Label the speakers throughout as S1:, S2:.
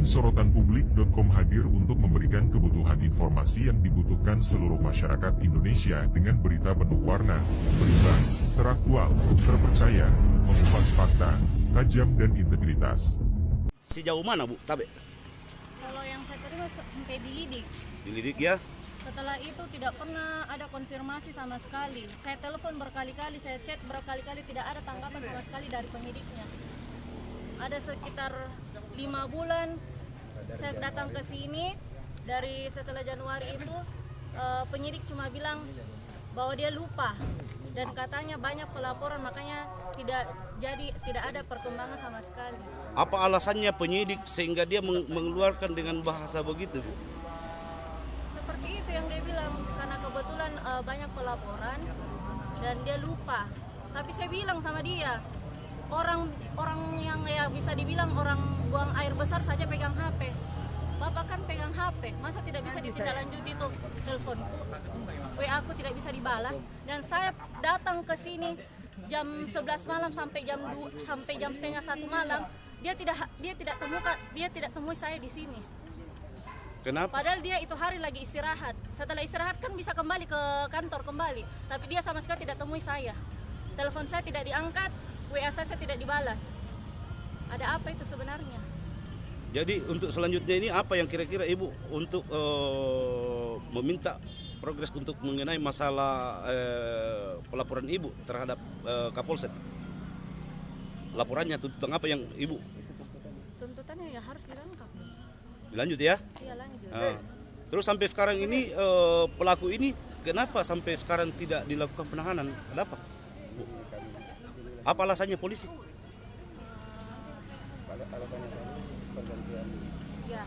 S1: Sorotan Publik.com hadir untuk memberikan kebutuhan informasi yang dibutuhkan seluruh masyarakat Indonesia dengan berita penuh warna, berimbang, teraktual, terpercaya, mengupas fakta, tajam dan integritas.
S2: Sejauh mana Bu Tabe?
S3: Kalau yang saya terima sampai dilidik.
S2: Dilidik ya?
S3: Setelah itu tidak pernah ada konfirmasi sama sekali. Saya telepon berkali-kali, saya chat berkali-kali, tidak ada tanggapan sama sekali dari penyidiknya. Ada sekitar 5 bulan saya datang ke sini, dari setelah Januari itu penyidik cuma bilang bahwa dia lupa dan katanya banyak pelaporan, makanya tidak ada perkembangan sama sekali.
S2: Apa alasannya penyidik sehingga dia mengeluarkan dengan bahasa begitu Bu?
S3: Seperti itu yang dia bilang, karena kebetulan banyak pelaporan dan dia lupa. Tapi saya bilang sama dia, orang yang ya bisa dibilang orang buang air besar saja pegang HP. Bapak kan pegang HP, masa tidak bisa ditindaklanjuti tuh teleponku, WA aku tidak bisa dibalas. Dan saya datang ke sini jam 11 malam sampai jam setengah 1 malam, dia tidak temui saya di sini.
S2: Kenapa?
S3: Padahal dia itu hari lagi istirahat. Setelah istirahat kan bisa kembali ke kantor kembali. Tapi dia sama sekali tidak temui saya. Telepon saya tidak diangkat, WA saya tidak dibalas. Ada apa itu sebenarnya?
S2: Jadi untuk selanjutnya ini apa yang kira-kira Ibu untuk meminta progres untuk mengenai masalah pelaporan Ibu terhadap Kapolsek? Laporannya tuntutan apa yang Ibu?
S3: Tuntutannya ya harus ditangkap.
S2: Lanjut ya?
S3: Iya lanjut.
S2: Terus sampai sekarang ini pelaku ini kenapa sampai sekarang tidak dilakukan penahanan? Kenapa? Bu? Apa alasannya polisi?
S3: Ya,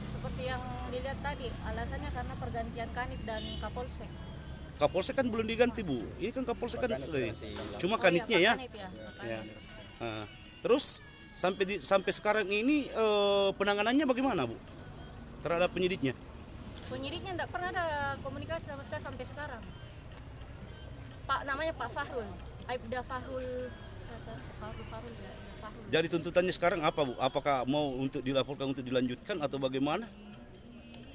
S3: seperti yang dilihat tadi, alasannya karena pergantian Kanit dan Kapolsek.
S2: Kapolsek kan belum diganti Bu. Ini kan Kapolsek kan cuma Kanitnya ya.
S3: Kanit ya.
S2: Ya. Terus sampai sekarang ini penanganannya bagaimana Bu terhadap penyidiknya?
S3: Penyidiknya tidak pernah ada komunikasi sama sekali sampai sekarang. Namanya Pak Fahrul, Aibda Fahrul ya.
S2: Jadi tuntutannya sekarang apa Bu? Apakah mau untuk dilaporkan untuk dilanjutkan atau bagaimana?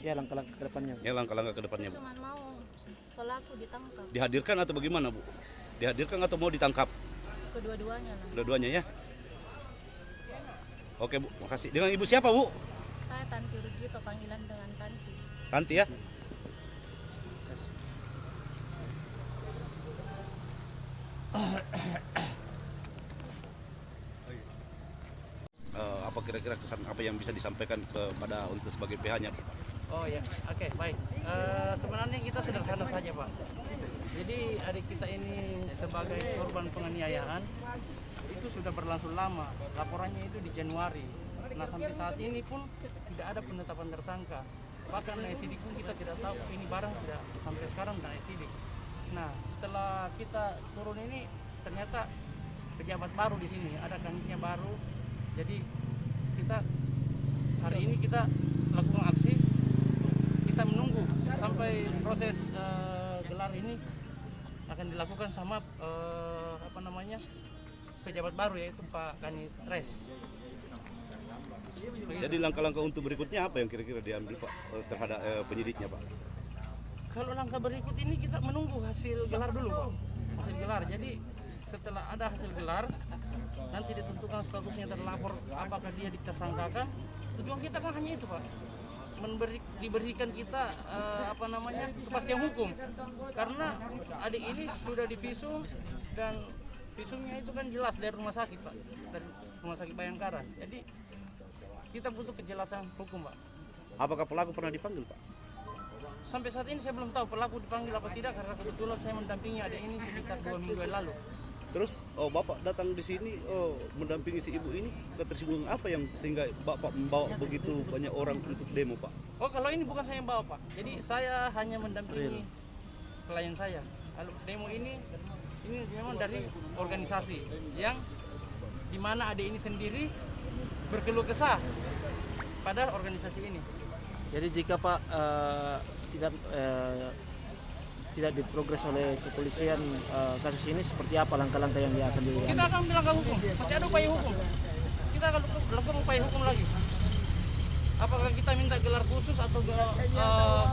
S4: Ya langkah-langkah ke depannya.
S2: Ya langkah-langkah ke depannya Bu.
S3: Cuma mau pelaku ditangkap.
S2: Dihadirkan atau bagaimana Bu? Dihadirkan atau mau ditangkap?
S3: Kedua-duanya lah.
S2: Dua-duanya ya. Oke Bu, makasih. Dengan Ibu siapa Bu?
S3: Saya Tanti Rujito, panggilan dengan Tanti.
S2: Tanti ya. Apa kira-kira kesan apa yang bisa disampaikan kepada untuk sebagai pihaknya Pak?
S4: Oh ya, oke, baik. Sebenarnya kita sederhana saja Pak. Jadi adik kita ini sebagai korban penganiayaan itu sudah berlangsung lama. Laporannya itu di Januari. Nah sampai saat ini pun tidak ada penetapan tersangka. Bahkan sidik pun kita tidak tahu ini barang tidak sampai sekarang dan sidik. Nah setelah kita turun ini ternyata pejabat baru di sini, ada kanitnya baru. Jadi kita hari ini kita lakukan aksi, kita menunggu sampai proses gelar ini akan dilakukan sama pejabat baru yaitu Pak Kanit Res.
S2: Jadi langkah-langkah untuk berikutnya apa yang kira-kira diambil Pak terhadap penyidiknya Pak?
S4: Kalau langkah berikut ini kita menunggu hasil gelar dulu Pak. Hasil gelar. Jadi setelah ada hasil gelar nanti ditentukan statusnya terlapor, apakah dia ditersangkakan. Tujuan kita kan hanya itu Pak, diberikan kita kepastian hukum, karena adik ini sudah divisum dan visumnya itu kan jelas dari rumah sakit Pak, dari rumah sakit Bayangkara. Jadi kita butuh kejelasan hukum Pak.
S2: Apakah pelaku pernah dipanggil Pak?
S4: Sampai saat ini saya belum tahu pelaku dipanggil apa tidak, karena kebetulan saya mendampingi adik ini sekitar 2 minggu yang lalu.
S2: Terus Bapak datang di sini mendampingi si ibu ini, ketersinggungan apa yang sehingga Bapak membawa begitu banyak orang untuk demo Pak?
S4: Oh kalau ini bukan saya yang bawa Pak, jadi saya hanya mendampingi klien saya. Kalau demo ini memang dari organisasi yang dimana adik ini sendiri berkeluh kesah pada organisasi ini.
S5: Jadi jika Pak tidak diprogres oleh kepolisian kasus ini, seperti apa langkah-langkah yang dia akan diambil?
S4: Kita akan ambil langkah hukum, masih ada upaya hukum. Kita akan lakukan upaya hukum lagi. apakah kita minta gelar khusus atau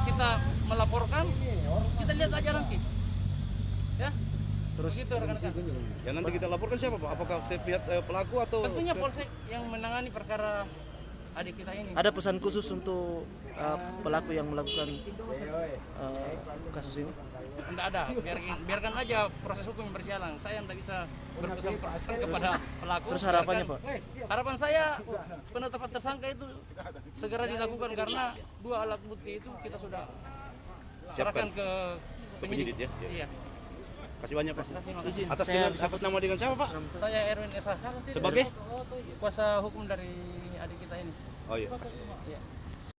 S4: kita melaporkan, kita lihat aja nanti. Ya.
S5: Terus
S4: Begitu rekan-rekan.
S2: Ya nanti kita laporkan siapa Pak? Apakah pihak pelaku atau
S4: Tentunya polsek yang menangani perkara adik kita ini.
S5: ada pesan khusus untuk pelaku yang melakukan kasus ini?
S4: Tidak ada, biarkan aja proses hukum yang berjalan. Saya tidak bisa berpesan kepada pelaku.
S5: Terus harapannya, Pak?
S4: Harapan saya penetapan tersangka itu segera dilakukan karena 2 alat bukti itu kita sudah serahkan ke penyidik.
S2: penyidik ya?
S4: Iya.
S2: Kasih banyak Pak.
S5: Izin,
S2: Atas nama dengan siapa Pak?
S4: Saya Erwin Esa
S2: Sebagai?
S4: kuasa hukum dari adik kita ini.
S2: Oh iya.
S4: Iya.